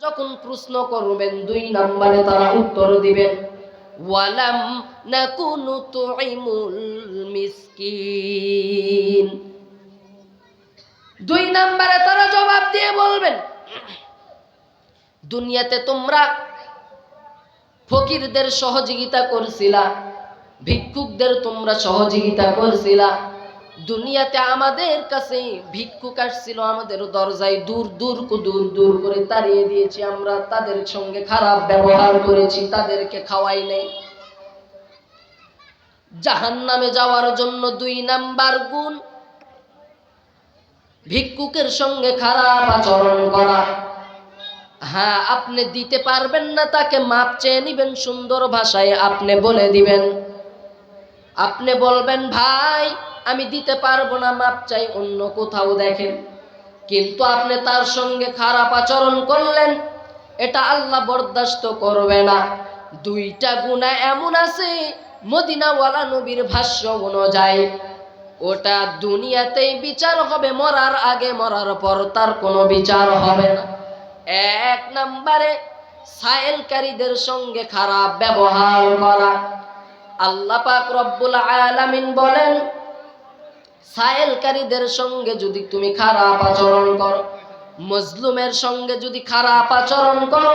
যখন প্রশ্ন করবেন 2 নম্বরে তারা উত্তর দিবেন ওয়ালাম নাকুনু তুইমুল মিসকিন। 2 নম্বরে তারা জবাব দিয়ে বলবেন, দুনিয়াতে তোমরা ফকিরদের সহযোগিতা করছিলা, ভিক্ষুকদের তোমরা সহযোগিতা করছিলা। দুনিয়াতে আমাদের কাছে ভিক্ষুক আসছিল, আমাদের দরজায় দূর দূর করে তাড়িয়ে দিয়েছি, আমরা তাদের সঙ্গে খারাপ ব্যবহার করেছি, তাদেরকে খাওয়াই নাই। জাহান্নামে যাওয়ার জন্য 2 নাম্বার গুণ ভিক্ষুকের সঙ্গে খারাপ আচরণ করা। হ্যাঁ, আপনি দিতে পারবেন না, তাকে মাপ চেয়ে নিবেন, সুন্দর ভাষায় আপনি বলে দিবেন, আপনি বলবেন ভাই আমি দিতে পারবো না, মাপ চাই, অন্য কোথাও দেখেন। কিন্তু আপনি তার সঙ্গে খারাপ আচরণ করলেন, এটা আল্লাহ বরদাস্ত করবে না। 2টা গুনাহ এমন আছে, মদিনাওয়ালা নবীর ভাষ্য অনুযায়ী ওটা দুনিয়াতেই বিচার হবে, মরার আগে, মরার পর তার কোনো বিচার হবে না। 1 নম্বরে সায়েলকারীদের সঙ্গে খারাপ ব্যবহার করা। আল্লাহ পাক রব্বুল আলামিন বলেন, সায়েলকারীদের সঙ্গে যদি তুমি খারাপ আচরণ করো, মজলুমের সঙ্গে যদি খারাপ আচরণ করো,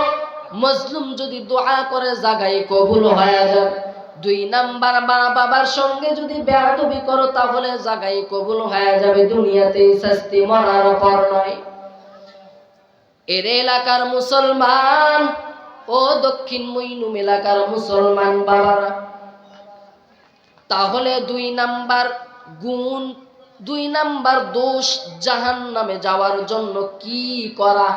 মজলুম যদি দোয়া করে জায়গায় কবুল হয়ে যাবে। 2 নাম্বার মা বাবার সঙ্গে যদি বেয়াদবি করো, তাহলে জায়গায় কবুল হয়ে যাবে, দুনিয়াতেই শাস্তি, মরার পর নয়। এর এলাকার মুসলমান ও দক্ষিণ মইনুম এলাকার মুসলমান বাবারা, তাহলে 2 নাম্বার গুণ, 2 নাম্বার দোষ জাহান্নামে যাওয়ার জন্য কি করা?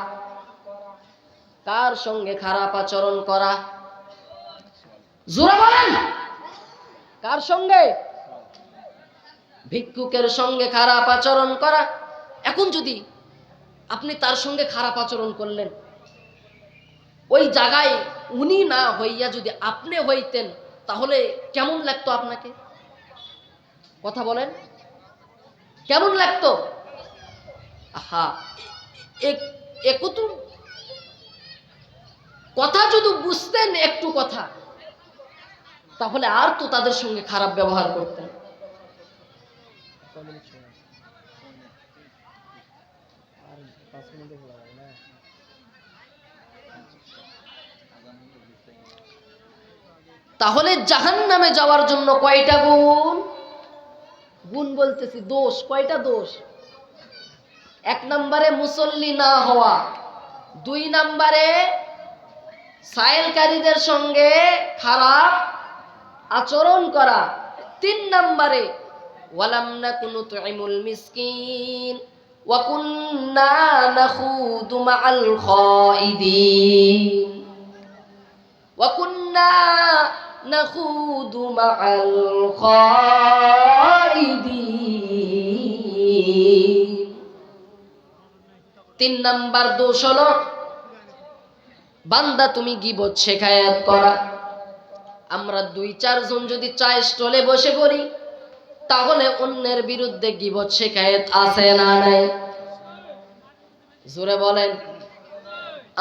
কার সঙ্গে খারাপ আচরণ করা? জোরে বলেন, কার সঙ্গে? ভিক্ষুকের সঙ্গে খারাপ আচরণ করা। এখন যদি আপনি তার সঙ্গে খারাপ আচরণ করলেন, ওই জায়গায় উনি না হইয়া যদি আপনি হইতেন, তাহলে কেমন লাগতো আপনাকে? কথা বলেন, কেমন লাগতো? আহা, একটু কথা যদি বুঝতেন, একটু কথা, তাহলে আর তো তাদের সঙ্গে খারাপ ব্যবহার করতেন। তাহলে জাহান্নামে যাওয়ার জন্য কয়টা গুণ? গুণ বলতেছি, দোষ। কয়টা দোষ? 1 নম্বরে মুসল্লি না হওয়া, 2 নম্বরে সায়েলকারীদের সঙ্গে খারাপ আচরণ করা, 3 নম্বরে ওয়ালাম নাকুনু তুইমুল মিসকিন ওয়া কুন্না নাখুদু মাআল খাইদিন, ওয়া কুন্না নাখুদু মাআল খাইদিন। 3 নাম্বার দোষ হলো বান্দা তুমি গীবত শেখায়াত করা। আমরা 2-4 জন যদি চায়ের স্টলে বসে পড়ি, তাহলে অন্যের বিরুদ্ধে গীবত শেখায়াত আছে না নাই? জোরে বলেন।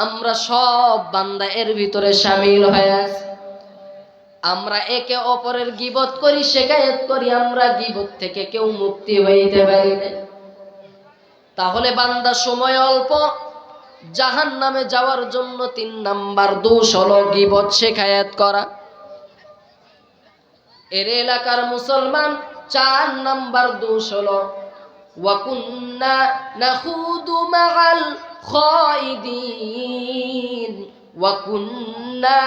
আমরা সব বান্দা এর ভিতরে শামিল হয়ে আছি। আমরা একে অপরের গীবত করি, শেখায়াত করি, আমরা গীবত থেকে কেউ মুক্তি হইতে পারি না। তাহলে বান্দা সময় অল্প, জাহান্নামে যাওয়ার জন্য 3 নাম্বার দোষ হলো গীবত শেখায়াত করা। এর এলাকার মুসলমান 4 নাম্বার দোষ হলো ওয়া কুন্না নাখুদু মাআল খাইদিন ওয়া কুন্না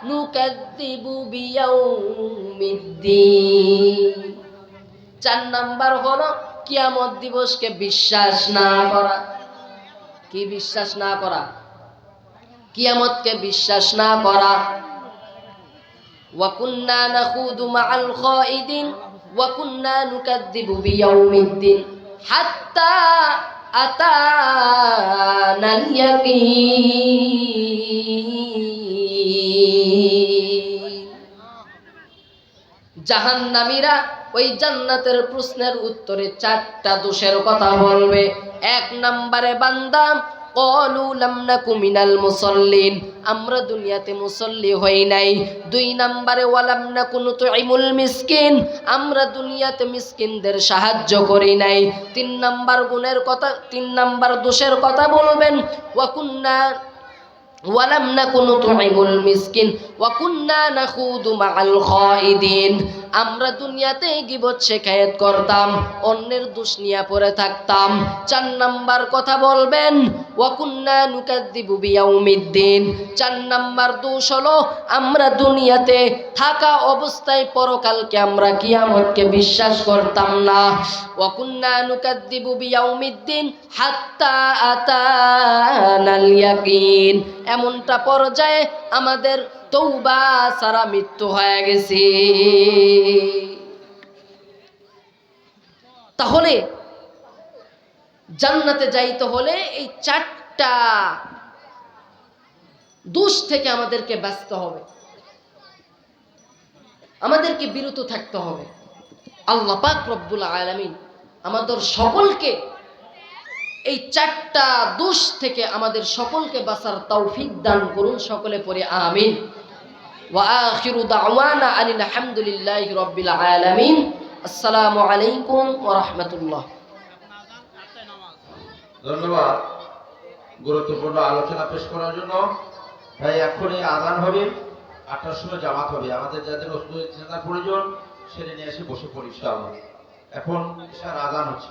নুকাযযিবু বিয়াউমিদ্দিন। 4 নাম্বার হলো কিয়ামত দিবসকে বিশ্বাস না করা। কি বিশ্বাস না করা? কিয়ামতকে বিশ্বাস না করা। ওয়া কুন্না নাখুদু মাআল খাইদিন ওয়া কুন্না নুকাযযিবু বিয়াউমিদ্দিন হাত্তা আতানাল ইয়াকিন। জাহান্নামীরা ওই জান্নাতের প্রশ্নের উত্তরে 4টা দোষের কথা বলবে। 1 নম্বরে বান্দা ক্বালু লাম নাকু মিনাল মুসাল্লিন, আমরা দুনিয়াতে মুসল্লি হই নাই। 2 নম্বরে ওয়ালাম নাকু নুতইমুল মিসকিন, আমরা দুনিয়াতে মিসকিনদের সাহায্য করি নাই। 3 নম্বর গুণের কথা, 3 নম্বর দোষের কথা বলবেন, ওয়া কুন্না ওয়ালাম নাকু নুতইমুল মিসকিন ওয়া কুন্না নাখুদু মাআল খাইদিন, আমরা দুনিয়াতে গীবত শেখায়েত করতাম, অন্যের দোষ নিয়ে পড়ে থাকতাম। 4 নাম্বার কথা বলবেন, ওয়া কুন্না নুকাদ্দিবু বিয়াউমিদ্দিন, 4 নাম্বার দোষ হলো আমরা দুনিয়াতে থাকা অবস্থায় পরকালকে, আমরা কিয়ামতকে বিশ্বাস করতাম না। ওয়া কুন্না নুকাদ্দিবু বিয়াউমিদ্দিন হাত্তা আতানাল ইয়াকিন, এমনটা পর্যায়ে আমাদের তওবা ছাড়া মৃত্যু হয়ে গেছে। তাহলে জান্নাতে যাইতে হলে এই 4টা দোষ থেকে আমাদেরকে বাঁচতে হবে, আমাদেরকে বিরত থাকতে হবে। আল্লাহ পাক রব্বুল আলামিন আমাদের সকলকে এই 4টা দোষ থেকে আমাদের সকলকে বাঁচার তৌফিক দান করুন। সকলে পড়ে আমিন। ওয়া আখিরু দাওয়ানা আনিল হামদুলিল্লাহি রাব্বিল আলামিন। আসসালামু আলাইকুম ওয়া রাহমাতুল্লাহ। ধন্যবাদ গুরুত্বপূর্ণ আলোচনা পেশ করার জন্য। ভাই এখনই আযান হবে, 8টার সময় জামাত হবে। আমাদের যাদের ওষুধের প্রয়োজন সেরে নিয়ে এসে বসে পড়ি ইনশাআল্লাহ। এখন ইশার আযান হচ্ছে।